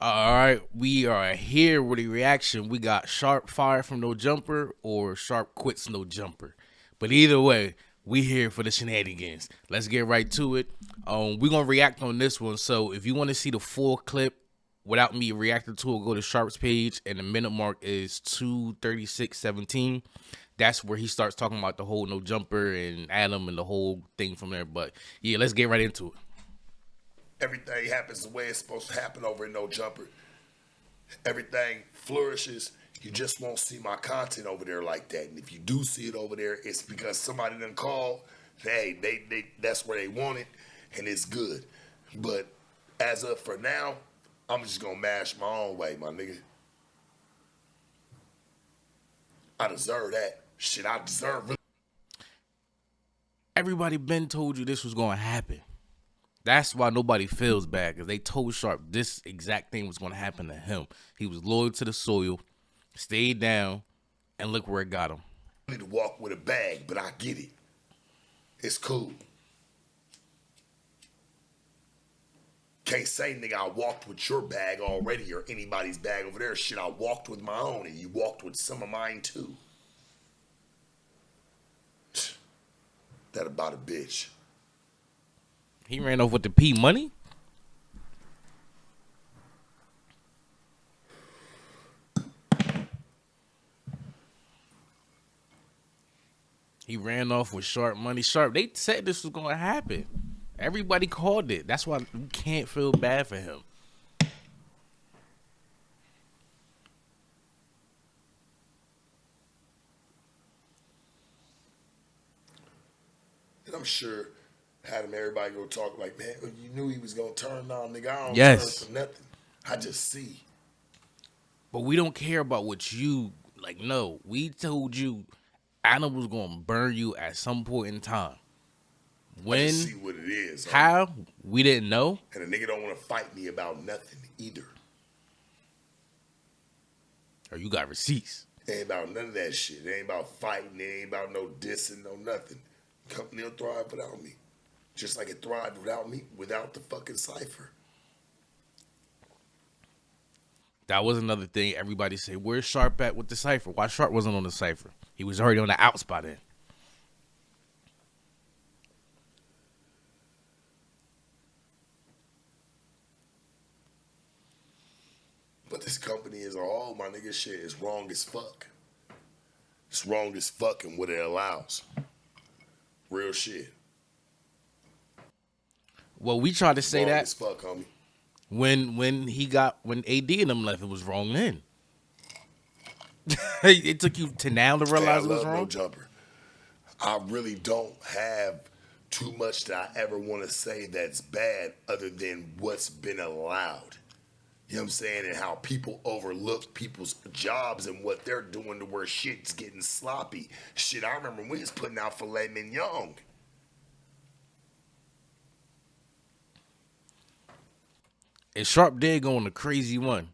All right, we are here with a reaction. We got Sharpe fired from no jumper or Sharpe quits no jumper. But either way, we here for the shenanigans. Let's get right to it. We're gonna react on this one. So if you want to see the full clip without me reacting to it, go to Sharpe's page, and the minute mark is 2:36:17. That's where he starts talking about the whole no jumper and Adam and the whole thing from there. But yeah, let's get right into it. Everything happens the way it's supposed to happen over in No Jumper. Everything flourishes. You just won't see my content over there like that. And if you do see it over there, it's because somebody done called. Hey, they that's where they want it, and it's good. But as of for now, I'm just gonna mash my own way, my nigga. I deserve that. Shit, I deserve it. Everybody been told you this was gonna happen. That's why nobody feels bad, because they told Sharpe this exact thing was going to happen to him. He was loyal to the soil, stayed down, and look where it got him. I need to walk with a bag, but I get it. It's cool. Can't say, nigga, I walked with your bag already or anybody's bag over there. Shit, I walked with my own, and you walked with some of mine, too. That about a bitch. He ran off with the P money. He ran off with Sharpe money. Sharpe, they said this was going to happen. Everybody called it. That's why we can't feel bad for him. And I'm sure had him everybody go talk like, man, you knew he was gonna turn down, nigga. I don't Yes. turn for nothing. I just see. But we don't care about what you like. No, we told you Adam was gonna burn you at some point in time. I When, just see what it is. how, we didn't know. And a nigga don't want to fight me about nothing either. Or you got receipts. It ain't about none of that shit. It ain't about fighting. It ain't about no dissing, no nothing. Company will thrive without me. Just like it thrived without me, without the fucking cipher. That was another thing. Everybody say, where's Sharpe at with the cipher? Why Sharpe wasn't on the cipher? He was already on the outs by then. But this company as a whole, my nigga, shit is wrong as fuck. It's wrong as fuck in what it allows. Real shit. Well, we tried to say Wrong that as fuck, homie. when AD and them left, it was wrong then. It took you to now to realize Hey, it was I love wrong. No Jumper. I really don't have too much that I ever want to say that's bad other than what's been allowed. You know what I'm saying? And how people overlook people's jobs and what they're doing to where shit's getting sloppy. Shit, I remember when we was putting out filet mignon. And Sharpe did go on a crazy run.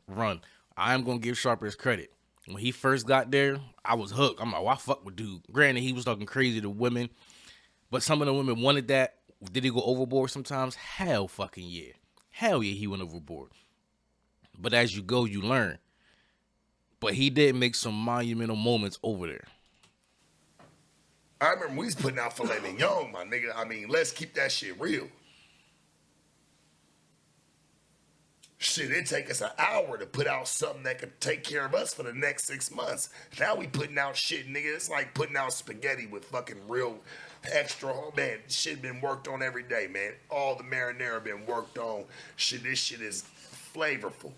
I'm gonna give Sharpe his credit. When he first got there, I was hooked. I'm like, why fuck with dude? Granted, he was talking crazy to women, but some of the women wanted that. Did he go overboard sometimes? Hell fucking yeah. Hell yeah, he went overboard. But as you go, you learn. But he did make some monumental moments over there. I remember we was putting out filet mignon, my nigga. I mean, let's keep that shit real. Shit, it take us an hour to put out something that could take care of us for the next 6 months. Now we putting out shit, nigga. It's like putting out spaghetti with fucking real extra. Oh, man, shit been worked on every day, man. All the marinara been worked on. Shit, this shit is flavorful.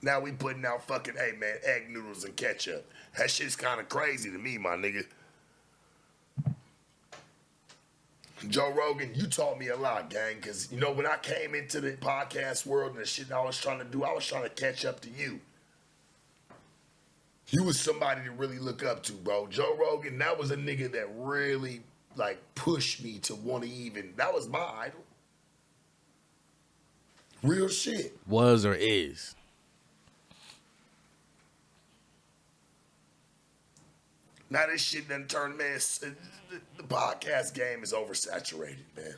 Now we putting out fucking, hey, man, egg noodles and ketchup. That shit's kind of crazy to me, my nigga. Joe Rogan, you taught me a lot, gang, because, you know, when I came into the podcast world and the shit I was trying to do, I was trying to catch up to you. You was somebody to really look up to, bro. Joe Rogan, that was a nigga that really, like, pushed me to want to even, that was my idol. Real shit. Was or is. Now this shit done turned, man, the podcast game is oversaturated, man.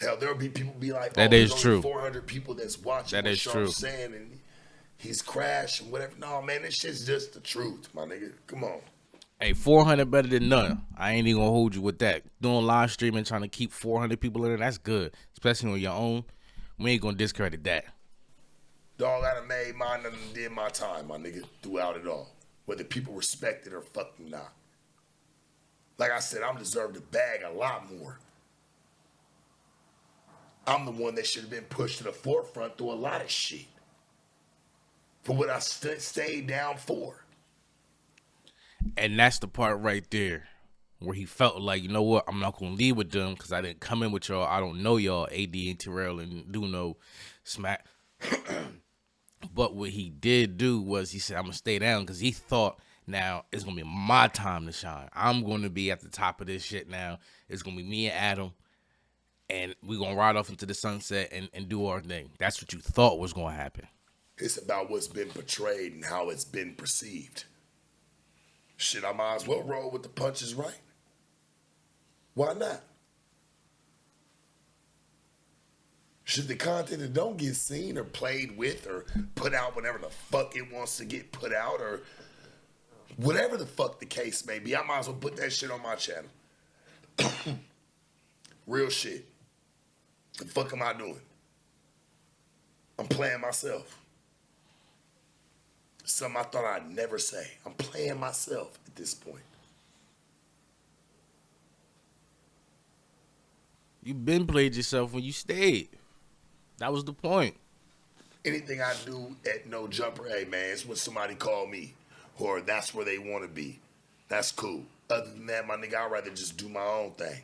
Hell, there'll be people be like, That oh, there's is only true. 400 people that's watching That what is Sharpe's true. saying, and he's crashed and whatever. No, man, this shit's just the truth, my nigga. Come on. Hey, 400 better than none. I ain't even gonna hold you with that. Doing live streaming, trying to keep 400 people in there, that's good. Especially on your own. We ain't gonna discredit that. Dog, I done made mine and did my time, my nigga, throughout it all. Whether people respect it or fucking not. Like I said, I'm deserved a bag a lot more. I'm the one that should have been pushed to the forefront through a lot of shit. For what I stayed down for. And that's the part right there where he felt like, you know what, I'm not gonna leave with them because I didn't come in with y'all. I don't know y'all, AD and Terrell and Duno, Smack. But what he did do was he said, I'm gonna stay down because he thought now it's gonna be my time to shine. I'm gonna be at the top of this shit now. It's gonna be me and Adam, and we're gonna ride off into the sunset and do our thing. That's what you thought was gonna happen. It's about what's been portrayed and how it's been perceived. Shit, I might as well roll with the punches, right? Why not? Should the content that don't get seen or played with or put out whenever the fuck it wants to get put out or whatever the fuck the case may be, I might as well put that shit on my channel. Real shit. The fuck am I doing? I'm playing myself. Something I thought I'd never say. I'm playing myself at this point. You been played yourself when you stayed. That was the point. Anything I do at No Jumper, hey man, it's when somebody call me or that's where they want to be. That's cool. Other than that, my nigga, I'd rather just do my own thing.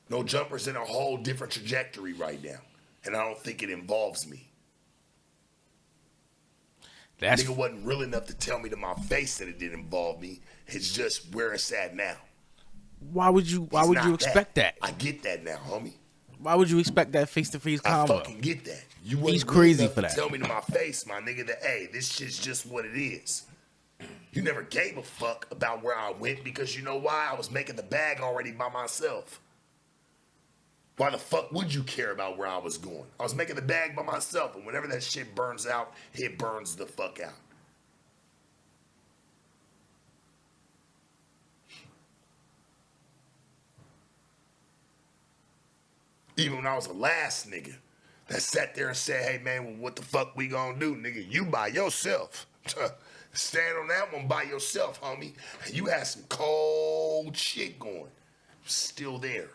No Jumper's in a whole different trajectory right now, and I don't think it involves me. Nigga wasn't real enough to tell me to my face that it didn't involve me. It's just where it's at now. Why would you expect that? I get that now, homie. Why would you expect that face-to-face I combo? fucking get that. You wasn't He's real crazy enough for to that. tell me to my face, my nigga, that, hey, this shit's just what it is. You never gave a fuck about where I went because you know why? I was making the bag already by myself. Why the fuck would you care about where I was going? I was making the bag by myself, and whenever that shit burns out, it burns the fuck out. Even when I was the last nigga that sat there and said, hey man, well, what the fuck we gonna do, nigga? You by yourself. Stand on that one by yourself, homie. And you had some cold shit going. Still there.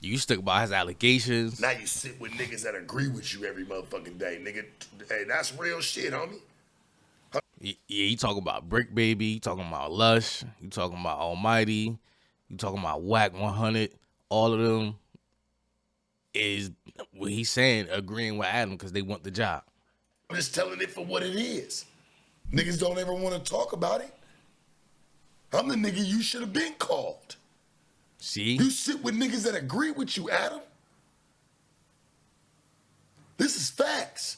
You stuck by his allegations. Now you sit with niggas that agree with you every motherfucking day, nigga. Hey, that's real shit, homie. Yeah, you talking about Brick Baby. You talking about Lush. You talking about Almighty. You talking about Whack 100. All of them is what he's saying, agreeing with Adam because they want the job. I'm just telling it for what it is. Niggas don't ever want to talk about it. I'm the nigga you should have been called. See? You sit with niggas that agree with you, Adam. This is facts.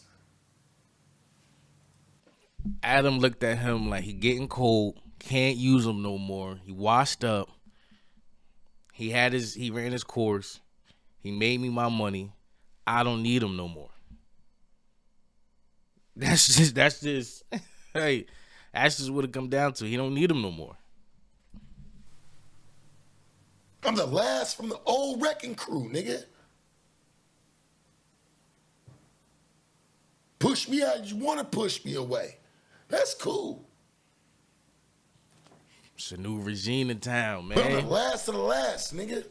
Adam looked at him like he getting cold, can't use him no more. He washed up. He ran his course. He made me my money. I don't need him no more. That's just hey, that's just what it come down to. He don't need him no more. I'm the last from the old wrecking crew, nigga. Push me out, you want to push me away. That's cool. It's a new regime in town, But I'm the man. last of the last, nigga.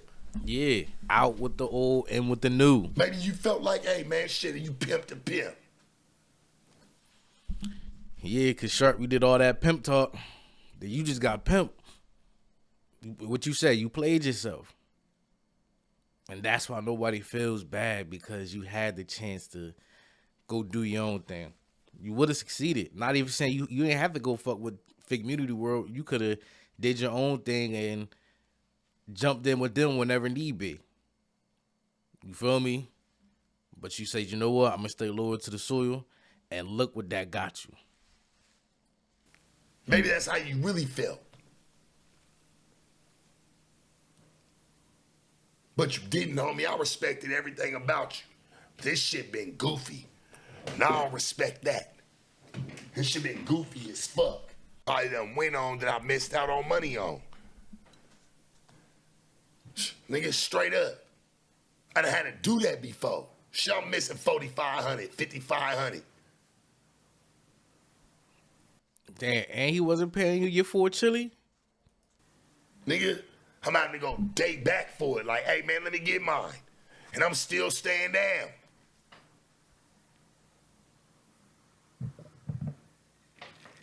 Yeah, out with the old and with the new. Maybe you felt like, hey, man, shit, you pimp to pimp. Yeah, because Sharpe, we did all that pimp talk. Then you just got pimped. What you say, you played yourself. And that's why nobody feels bad, because you had the chance to go do your own thing. You would have succeeded. Not even saying you didn't have to go fuck with Community World. You could have did your own thing and jumped in with them whenever need be. You feel me? But you say, you know what? I'm going to stay loyal to the soil, and look what that got you. Maybe that's how you really felt. But you didn't, homie. I respected everything about you. This shit been goofy. And I don't respect that. This shit been goofy as fuck. I done went on that I missed out on money on. Nigga, straight up. I done had to do that before. Shit, I'm missing 4,500, 5,500. Damn, and he wasn't paying you your full chili? Nigga, I'm having to go day back for it. Like, hey, man, let me get mine. And I'm still staying down.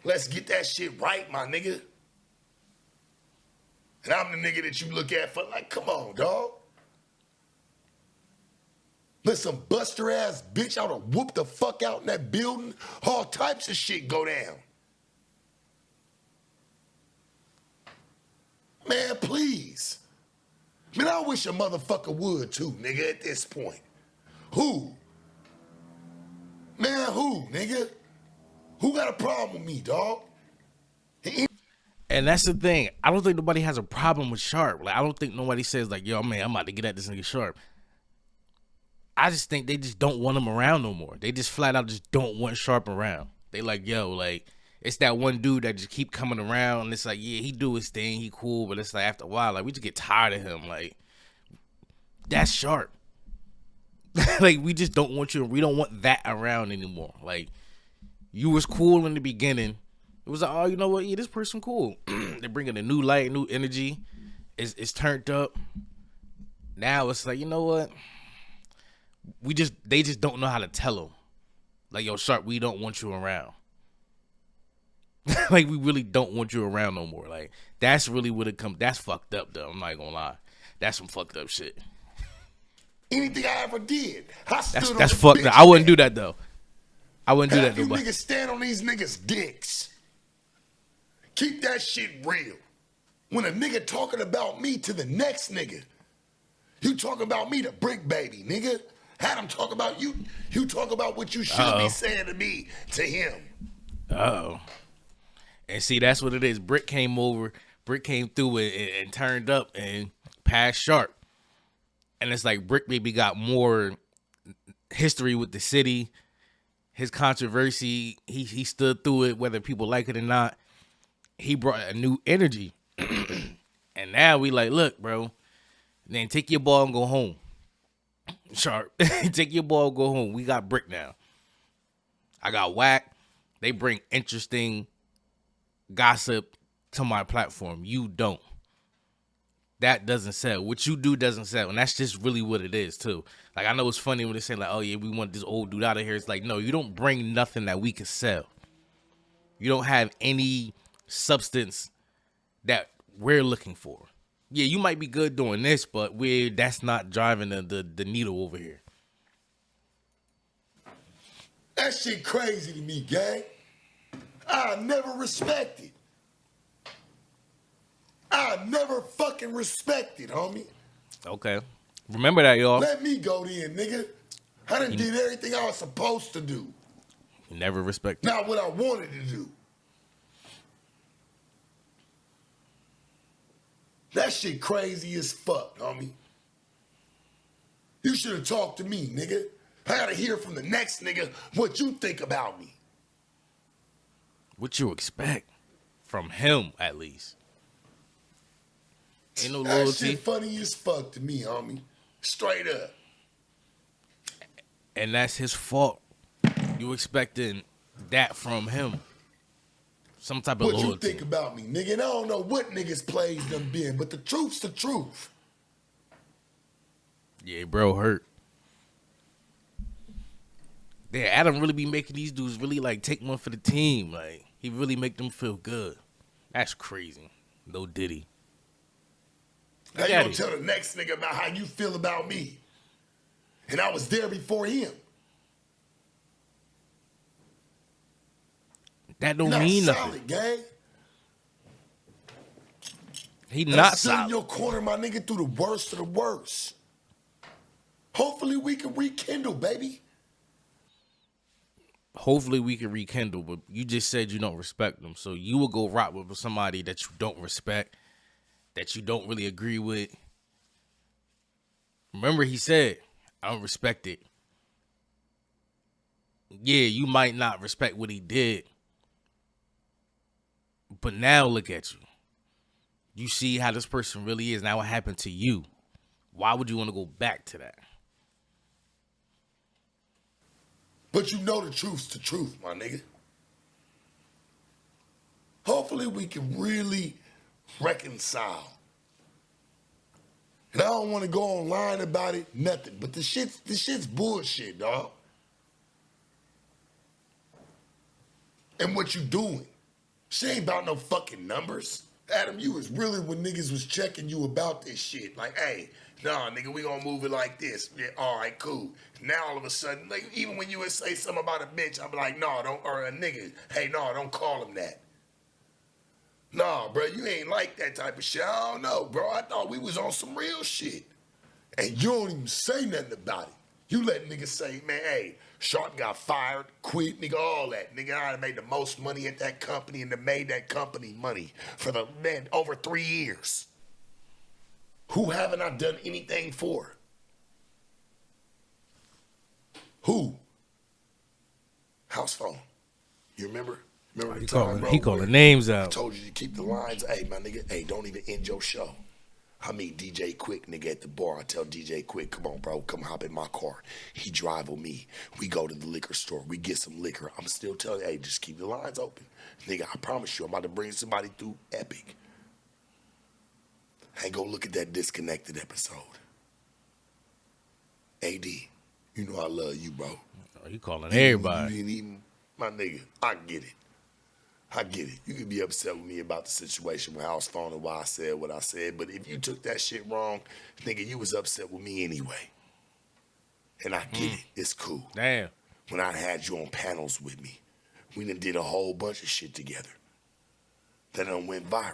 Let's get that shit right, my nigga. And I'm the nigga that you look at for like, come on, dog. Let some buster ass bitch out and whoop the fuck out in that building. All types of shit go down. Man, please. Man, I wish a motherfucker would too, nigga, at this point. Who? Man, who, nigga? Who got a problem with me, dog? And that's the thing. I don't think nobody has a problem with Sharpe. Like, I don't think nobody says, like, yo, man, I'm about to get at this nigga Sharpe. I just think they just don't want him around no more. They just flat out just don't want Sharpe around. They like, yo, like, it's that one dude that just keep coming around. And it's like, yeah, he do his thing. He cool. But it's like, after a while, like, we just get tired of him. Like, that's Sharpe. Like, we just don't want you. We don't want that around anymore. Like, you was cool in the beginning. It was like, oh, you know what? Yeah, this person cool. They're bringing a new light, new energy. It's turned up. Now it's like, you know what? They just don't know how to tell them. Like, yo, Sharpe, we don't want you around. Like, we really don't want you around no more. Like, that's really what it comes. That's fucked up, though. I'm not gonna lie. That's some fucked up shit. Anything I ever did, I stood that's on fucked up. I wouldn't do that though. I wouldn't do that. You Nobody. niggas stand on these niggas' dicks. Keep that shit real. When a nigga talking about me to the next nigga, you talking about me to Brick Baby, nigga. Had him talk about you. You talk about what you should be saying to me, to him. Oh. And see, that's what it is. Brick came over. Brick came through and turned up and passed Sharpe. And it's like Brick Baby got more history with the city. His controversy, he stood through it, whether people like it or not. He brought a new energy. And now we like, look, bro, then take your ball and go home. Sharpe, take your ball and go home. We got Brick now. I got Whack. They bring interesting gossip to my platform. You don't. That doesn't sell. What you do doesn't sell. And that's just really what it is, too. Like, I know it's funny when they say, like, oh, yeah, we want this old dude out of here. It's like, no, you don't bring nothing that we can sell. You don't have any substance that we're looking for. Yeah, you might be good doing this, but that's not driving the needle over here. That shit crazy to me, gang. I never respected. I never fucking respected, homie. Okay. Remember that, y'all. Let me go then, nigga. I done did everything I was supposed to do. You never respected. Not what I wanted to do. That shit crazy as fuck, homie. You should have talked to me, nigga. I gotta hear from the next nigga what you think about me. What you expect from him, at least. Ain't no That loyalty. shit funny as fuck to me, homie. Straight up. And that's his fault. You expecting that from him. Some type of What loyalty. you think about me, nigga? And I don't know what niggas' plays them been, but the truth's the truth. Yeah, bro, hurt. Yeah, Adam really be making these dudes really, like, take one for the team. Like, he really make them feel good. That's crazy. No Diddy. Now you gonna tell the next nigga about how you feel about me. And I was there before him. That don't Not mean solid, nothing. gang. He And not I'm still in solid. your corner, my nigga, through the worst of the worst. Hopefully we can rekindle, baby. Hopefully we can rekindle, but you just said you don't respect them. So you will go rock with somebody that you don't respect, that you don't really agree with. Remember, he said, I don't respect it. Yeah, you might not respect what he did, but now look at you. You see how this person really is. Now what happened to you? Why would you want to go back to that? But you know the truth's the truth, my nigga. Hopefully we can really reconcile. And I don't want to go online about it, nothing. But the shit's bullshit, dog. And what you doing? Shit ain't about no fucking numbers. Adam, you was really when niggas was checking you about this shit. Like, hey, nah, nigga, we gonna move it like this. Yeah, all right, cool. Now all of a sudden, like, even when you would say something about a bitch, I'm like, no, don't, or a nigga, hey, no, don't call him that. Nah, bro, you ain't like that type of shit. I don't know, bro. I thought we was on some real shit. And you don't even say nothing about it. You let niggas say, man, hey, Sharpe got fired, quit, nigga, all that. Nigga, I done made the most money at that company and made that company money for the, man, over 3 years. Who haven't I done anything for? Who? House phone. You remember? Remember the time, bro? He calling names I out. told you to keep the lines. Hey, my nigga, hey, don't even end your show. I meet DJ Quick, nigga, at the bar. I tell DJ Quick, come on, bro, come hop in my car. He drive with me. We go to the liquor store. We get some liquor. I'm still telling you, hey, just keep the lines open. Nigga, I promise you, I'm about to bring somebody through epic. Hey, go look at that disconnected episode. AD, you know I love you, bro. Oh, he calling everybody. You didn't even, my nigga, I get it. I get it. You can be upset with me about the situation with House Phone and why I said what I said, but if you took that shit wrong, nigga, you was upset with me anyway. And I get it. It's cool. Damn. When I had you on panels with me, we done did a whole bunch of shit together. That done went viral.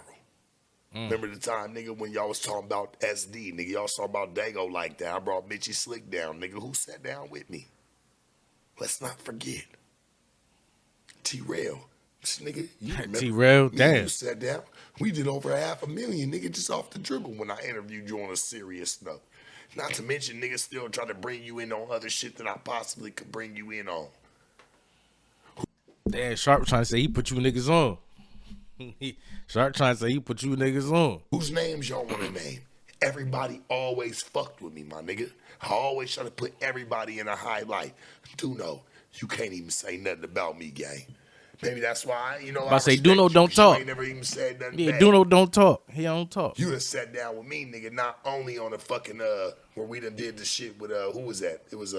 Remember the time, nigga, when y'all was talking about SD, nigga, y'all was talking about Dago like that. I brought Mitchie Slick down, nigga. Who sat down with me? Let's not forget. T-Rail. Nigga, you remember? T-Rail, damn. You sat down. We did over $500,000, nigga, just off the dribble when I interviewed you on a serious note. Not to mention, nigga, still trying to bring you in on other shit that I possibly could bring you in on. Damn, Sharpe trying to say he put you niggas on. Sharpe trying to say he put you niggas on. Whose names y'all want to name? Everybody always fucked with me, my nigga. I always try to put everybody in a high light. Do know, you can't even say nothing about me, gang. Maybe that's why, you know, I say Duno don't talk. You ain't never even said nothing Yeah, bad. Duno don't talk. He don't talk. You done sat down with me, nigga, not only on the fucking, where we done did the shit with, who was that? It was,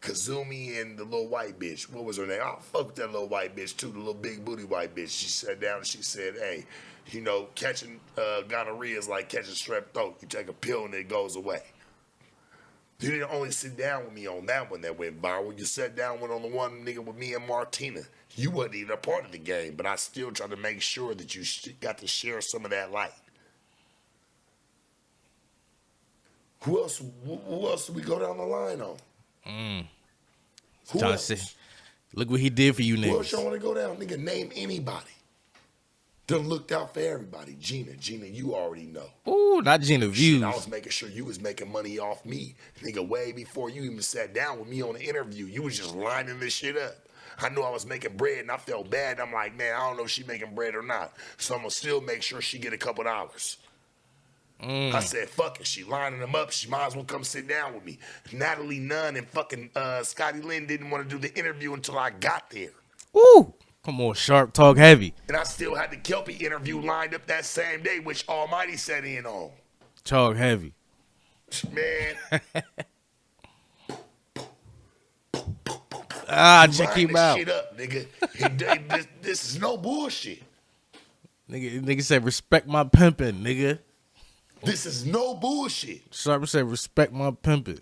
Kazumi and the little white bitch. What was her name? I fuck with that little white bitch, too, the little big booty white bitch. She sat down and she said, hey, you know, catching gonorrhea is like catching strep throat. You take a pill and it goes away. You didn't only sit down with me on that one that went viral. You sat down with on the one nigga with me and Martina. You wasn't even a part of the game, but I still try to make sure that you got to share some of that light. Who else do we go down the line on? Who else? Say, look what he did for you niggas. Who else y'all want to go down? Nigga, name anybody. Done looked out for everybody. Gina, you already know. Ooh, not Gina Views. Shit, I was making sure you was making money off me. Nigga, way before you even sat down with me on the interview. You was just lining this shit up. I knew I was making bread and I felt bad. I'm like, man, I don't know if she making bread or not. So I'm going to still make sure she get a couple dollars. I said, fuck it. She lining them up. She might as well come sit down with me. Natalie Nunn and fucking Scotty Lynn didn't want to do the interview until I got there. Ooh, come on, Sharpe, talk heavy. And I still had the Kelpie interview lined up that same day, which Almighty sat in on. Talk heavy. Man. Check him out. Shit up, nigga. This is no bullshit. Nigga said, respect my pimping, nigga. This is no bullshit. Sharpe said, respect my pimping.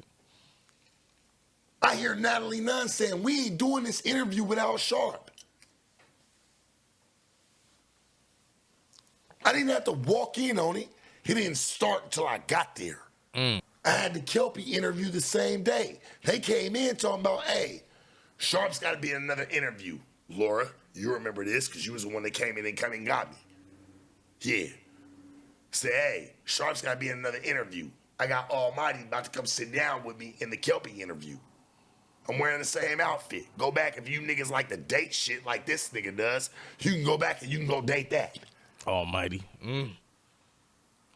I hear Natalie Nunn saying, we ain't doing this interview without Sharpe. I didn't have to walk in on it. He didn't start until I got there. I had the Kelpie interview the same day. They came in talking about, hey, Sharpe's got to be in another interview. Laura, you remember this because you was the one that came in and kind of got me. Yeah. Say, hey, Sharpe's got to be in another interview. I got Almighty about to come sit down with me in the Kelpie interview. I'm wearing the same outfit. Go back if you niggas like to date shit like this nigga does. You can go back and you can go date that. Almighty.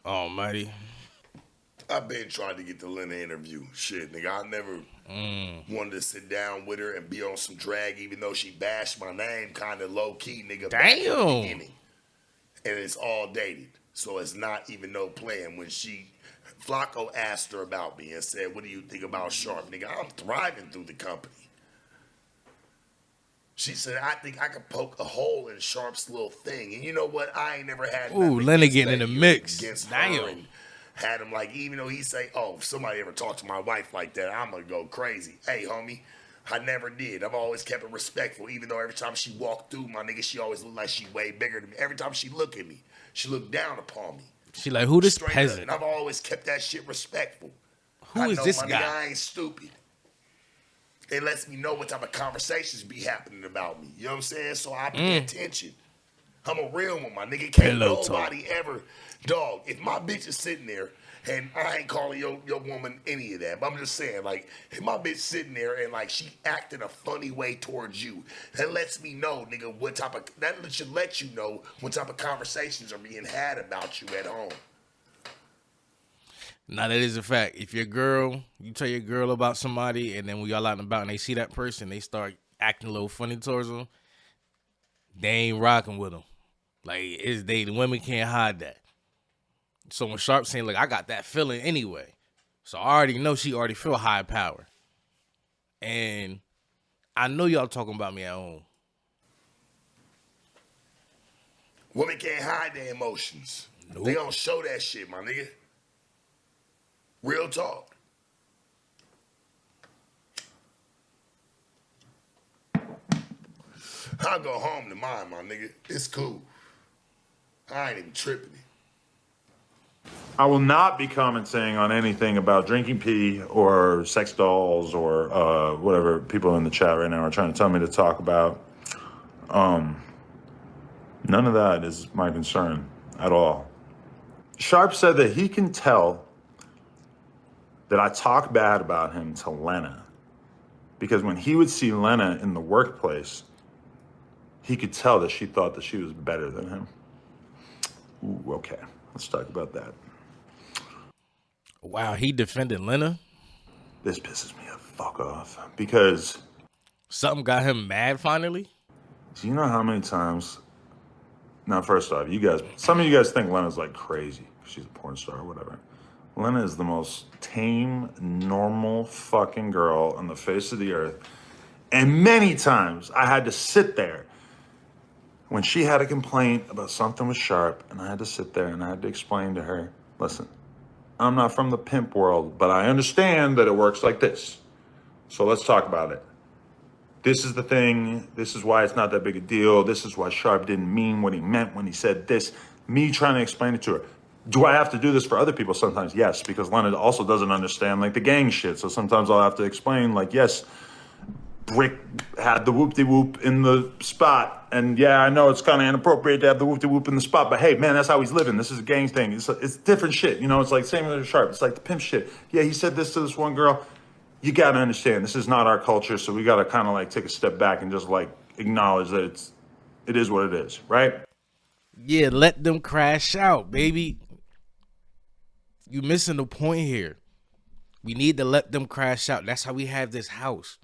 Almighty. I've been trying to get the Lena interview. Shit, nigga, I never wanted to sit down with her and be on some drag, even though she bashed my name kind of low-key, nigga, back in the beginning. And it's all dated. So it's not even no plan. When Flacco asked her about me and said, what do you think about Sharpe? Nigga, I'm thriving through the company. She said, I think I could poke a hole in Sharpe's little thing. And you know what? I ain't never had nothing Lenny getting in the mix. Against her and had him like, even though he say, oh, if somebody ever talked to my wife like that, I'm going to go crazy. Hey, homie, I never did. I've always kept it respectful, even though every time she walked through, my nigga, she always looked like she way bigger than me. Every time she look at me, she looked down upon me. She like, who this Straight peasant? And I've always kept that shit respectful. Who is this guy? Nigga, I ain't stupid. It lets me know what type of conversations be happening about me. You know what I'm saying? So I pay attention. I'm a real one, my nigga. Can't nobody ever, dog. If my bitch is sitting there, and I ain't calling your woman any of that, but I'm just saying, like, if my bitch sitting there and like she acting a funny way towards you, that lets me know, nigga, that should let you know what type of conversations are being had about you at home. Now, that is a fact. If you tell your girl about somebody, and then when y'all out and about and they see that person, they start acting a little funny towards them, they ain't rocking with them. Like, the women can't hide that. So when Sharpe saying, like, I got that feeling anyway. So I already know she already feel high power. And I know y'all talking about me at home. Women can't hide their emotions. Nope. They don't show that shit, my nigga. Real talk. I'll go home to mine, my nigga. It's cool. I ain't even tripping it. I will not be commenting on anything about drinking pee or sex dolls or whatever people in the chat right now are trying to tell me to talk about. None of that is my concern at all. Sharpe said that he can tell that I talk bad about him to Lena, because when he would see Lena in the workplace, he could tell that she thought that she was better than him. Ooh, okay, let's talk about that. Wow, he defended Lena? This pisses me the fuck off, because something got him mad finally? Do you know how many times? Now, first off, some of you guys think Lena's like crazy. She's a porn star or whatever. Lena is the most tame, normal fucking girl on the face of the earth. And many times I had to sit there when she had a complaint about something with Sharpe, and I had to sit there and I had to explain to her, listen, I'm not from the pimp world, but I understand that it works like this. So let's talk about it. This is the thing. This is why it's not that big a deal. This is why Sharpe didn't mean what he meant when he said this. Me trying to explain it to her. Do I have to do this for other people sometimes? Yes, because Lena also doesn't understand like the gang shit. So sometimes I'll have to explain like, yes, Brick had the whoop-de-whoop in the spot. And yeah, I know it's kind of inappropriate to have the whoop-de-whoop in the spot, but hey, man, that's how he's living. This is a gang thing. It's different shit. You know, it's like same with Sharpe. It's like the pimp shit. Yeah, he said this to this one girl. You got to understand, this is not our culture. So we got to kind of like take a step back and just like acknowledge that it is what it is, right? Yeah, let them crash out, baby. You missing the point here. We need to let them crash out. That's how we have this house.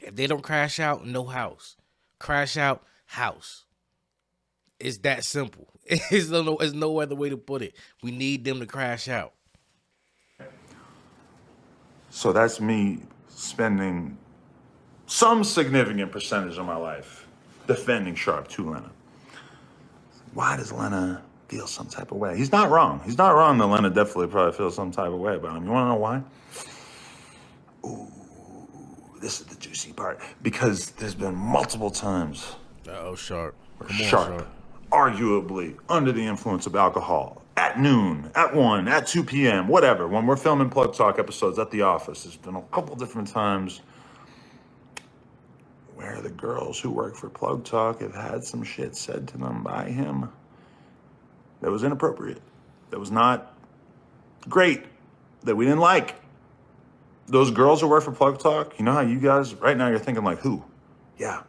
If they don't crash out, no house. Crash out, house. It's that simple. There's no other way to put it. We need them to crash out. So that's me spending some significant percentage of my life defending Sharpe to Lena. Why does Lena feel some type of way? He's not wrong. He's not wrong that Lena definitely probably feels some type of way about him. You want to know why? Ooh, this is the juicy part. Because there's been multiple times. Sharpe. Sharpe, arguably under the influence of alcohol, at noon, at 1, at 2 p.m., whatever, when we're filming Plug Talk episodes at the office, there's been a couple different times where the girls who work for Plug Talk have had some shit said to them by him that was inappropriate, that was not great that we didn't like. Those girls who work for Plug Talk, you know how you guys, right now you're thinking like, who? Yeah.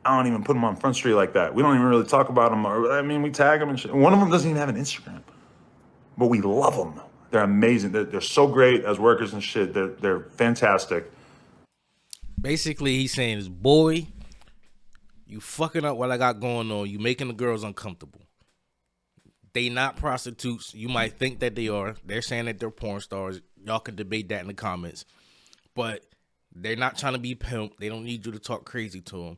I don't even put them on Front Street like that. We don't even really talk about them. We tag them and shit. One of them doesn't even have an Instagram. But we love them. They're amazing. They're so great as workers and shit. They're fantastic. Basically, he's saying is, boy, you fucking up what I got going on. You making the girls uncomfortable. They not prostitutes. You might think that they are. They're saying that they're porn stars. Y'all can debate that in the comments. But they're not trying to be pimped. They don't need you to talk crazy to them.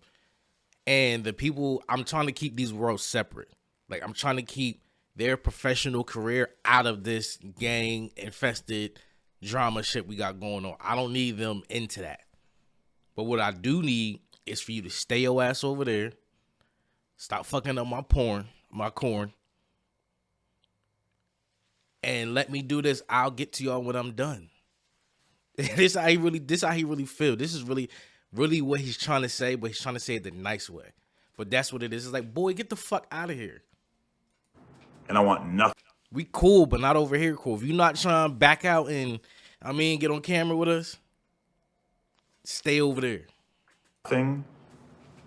And the people, I'm trying to keep these worlds separate. Like, I'm trying to keep their professional career out of this gang-infested drama shit we got going on. I don't need them into that. But what I do need is for you to stay your ass over there. Stop fucking up my corn. And let me do this. I'll get to y'all when I'm done. This how he really feel. This is really what he's trying to say, but he's trying to say it the nice way. But that's what it is. It's like, boy, get the fuck out of here. And I want nothing. We cool, but not over here cool. If you're not trying to back out and, get on camera with us, stay over there. Nothing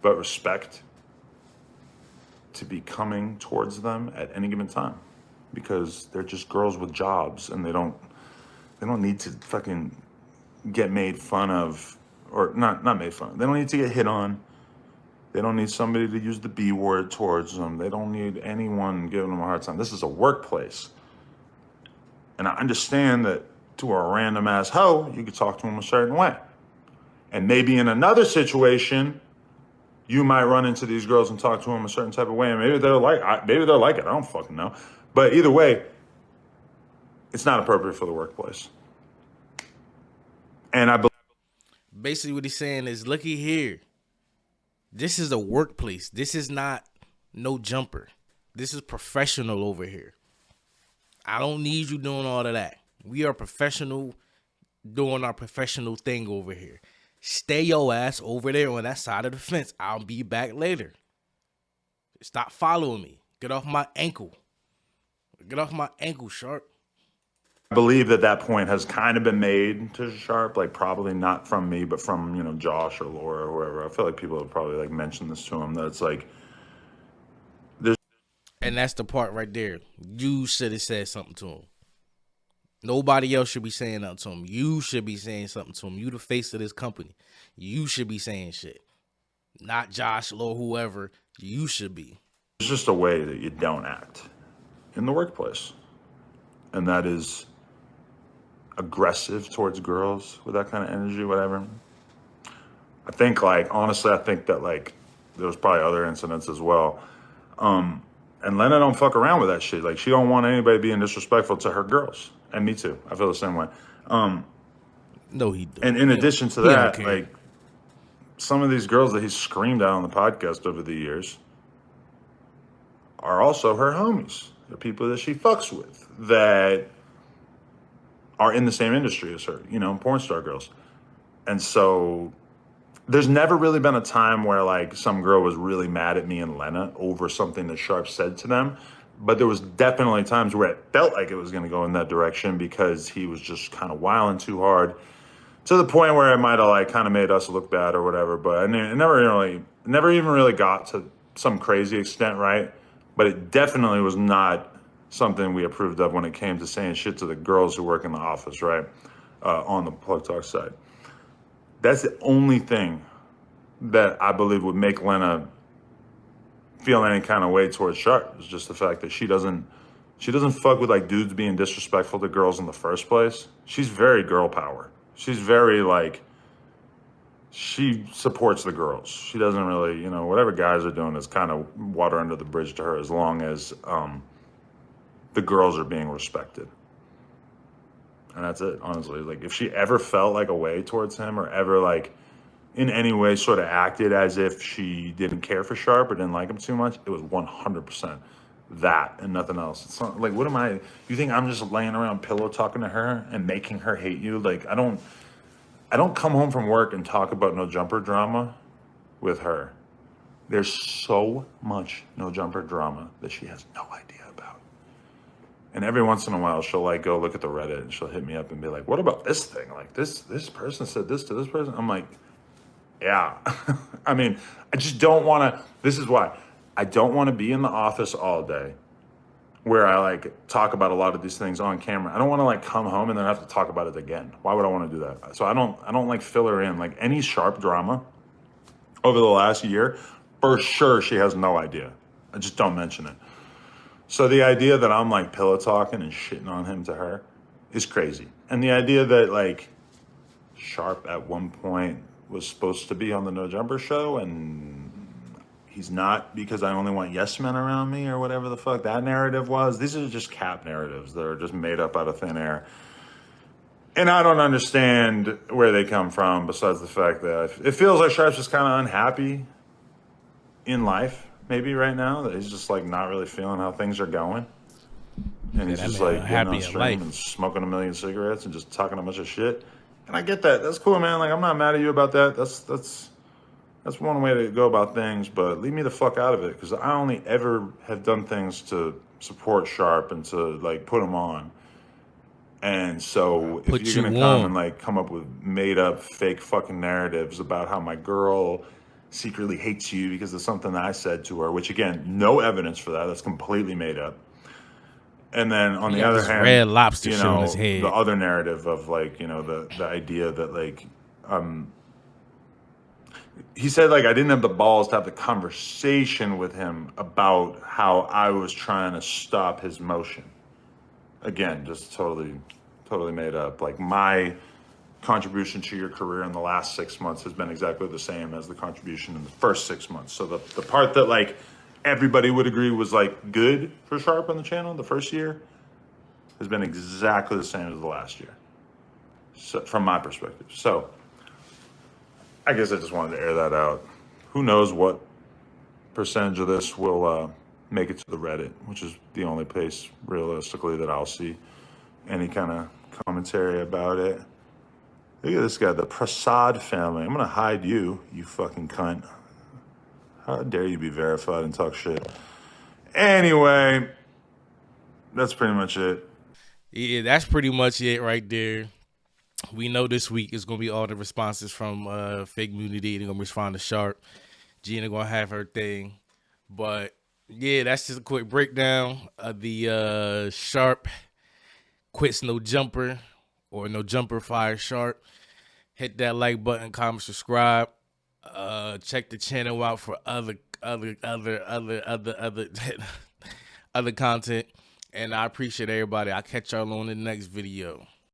but respect to be coming towards them at any given time. Because they're just girls with jobs and they don't need to fucking get made fun of, or not made fun of. They don't need to get hit on. They don't need somebody to use the B word towards them. They don't need anyone giving them a hard time. This is a workplace. And I understand that to a random ass hoe, you could talk to them a certain way. And maybe in another situation, you might run into these girls and talk to them a certain type of way, and maybe they'll like it. I don't fucking know. But either way, it's not appropriate for the workplace. And I believe basically what he's saying is, looky here. This is a workplace. This is not no jumper. This is professional over here. I don't need you doing all of that. We are professional doing our professional thing over here. Stay your ass over there on that side of the fence. I'll be back later. Stop following me. Get off my ankle. Get off my ankle, Sharpe. I believe that point has kind of been made to Sharpe, like probably not from me, but from, Josh or Laura or whoever. I feel like people have probably like mentioned this to him, that it's like, and that's the part right there. You should have said something to him. Nobody else should be saying nothing to him. You should be saying something to him. You the face of this company. You should be saying shit. Not Josh, Laura, whoever. You should be. It's just a way that you don't act in the workplace. And that is aggressive towards girls with that kind of energy, whatever. I think that there was probably other incidents as well. And Lena don't fuck around with that shit. Like, she don't want anybody being disrespectful to her girls. And me too. I feel the same way. No, he don't. And in addition to that, like, some of these girls that he's screamed at on the podcast over the years are also her homies. They're people that she fucks with that are in the same industry as her, porn star girls. And so there's never really been a time where like some girl was really mad at me and Lena over something that Sharpe said to them. But there was definitely times where it felt like it was going to go in that direction because he was just kind of wilding too hard to the point where it might have like kind of made us look bad or whatever. But it never even really got to some crazy extent, right? But it definitely was not something we approved of when it came to saying shit to the girls who work in the office, right? On the Plug Talk side. That's the only thing that I believe would make Lena feel any kind of way towards Sharpe. It's just the fact that she doesn't fuck with like dudes being disrespectful to girls in the first place. She's very girl power. She's very like, she supports the girls. She doesn't really, whatever guys are doing is kind of water under the bridge to her as long as the girls are being respected. And that's it, honestly. Like, if she ever felt like a way towards him or ever like in any way sort of acted as if she didn't care for Sharpe or didn't like him too much, it was 100% that and nothing else. It's not like, you think I'm just laying around pillow talking to her and making her hate you? Like, I don't come home from work and talk about no jumper drama with her. There's so much no jumper drama that she has no idea about. And every once in a while, she'll like go look at the Reddit and she'll hit me up and be like, "What about this thing? Like this person said this to this person." I'm like, "Yeah." I mean, I just don't want to. This is why I don't want to be in the office all day, where I like talk about a lot of these things on camera. I don't want to like come home and then have to talk about it again. Why would I want to do that? So I don't like fill her in. Like any Sharpe drama over the last year, for sure she has no idea. I just don't mention it. So the idea that I'm like pillow talking and shitting on him to her is crazy. And the idea that like Sharpe at one point was supposed to be on the No Jumper show and he's not because I only want yes men around me or whatever the fuck that narrative was. These are just cap narratives that are just made up out of thin air. And I don't understand where they come from besides the fact that it feels like Sharpe's just kind of unhappy in life. Maybe right now that he's just like not really feeling how things are going, and he's just like getting on stream and smoking a million cigarettes and just talking a bunch of shit. And I get that. That's cool, man. Like I'm not mad at you about that. That's one way to go about things. But leave me the fuck out of it because I only ever have done things to support Sharpe and to like put him on. And so if you're gonna come and like come up with made up fake fucking narratives about how my girl secretly hates you because of something that I said to her, which again, no evidence for that. That's completely made up. And then on the other hand, red lobster you shit on know, his head. the other narrative of like, you know, the idea that like, he said like I didn't have the balls to have the conversation with him about how I was trying to stop his motion. Again, just totally made up. Like my contribution to your career in the last 6 months has been exactly the same as the contribution in the first 6 months. So the part that like everybody would agree was like good for Sharpe on the channel the first year has been exactly the same as the last year. So from my perspective. So I guess I just wanted to air that out. Who knows what percentage of this will make it to the Reddit, which is the only place realistically that I'll see any kind of commentary about it. Look at this guy, the Prasad family. I'm going to hide you, you fucking cunt. How dare you be verified and talk shit. Anyway, that's pretty much it. Yeah, that's pretty much it right there. We know this week is going to be all the responses from Fake Immunity. They're going to respond to Sharpe. Gina going to have her thing. But, yeah, that's just a quick breakdown of the Sharpe quits No Jumper or No Jumper fire Sharpe. Hit that like button, comment, subscribe. Check the channel out for other other content. And I appreciate everybody. I'll catch y'all on the next video.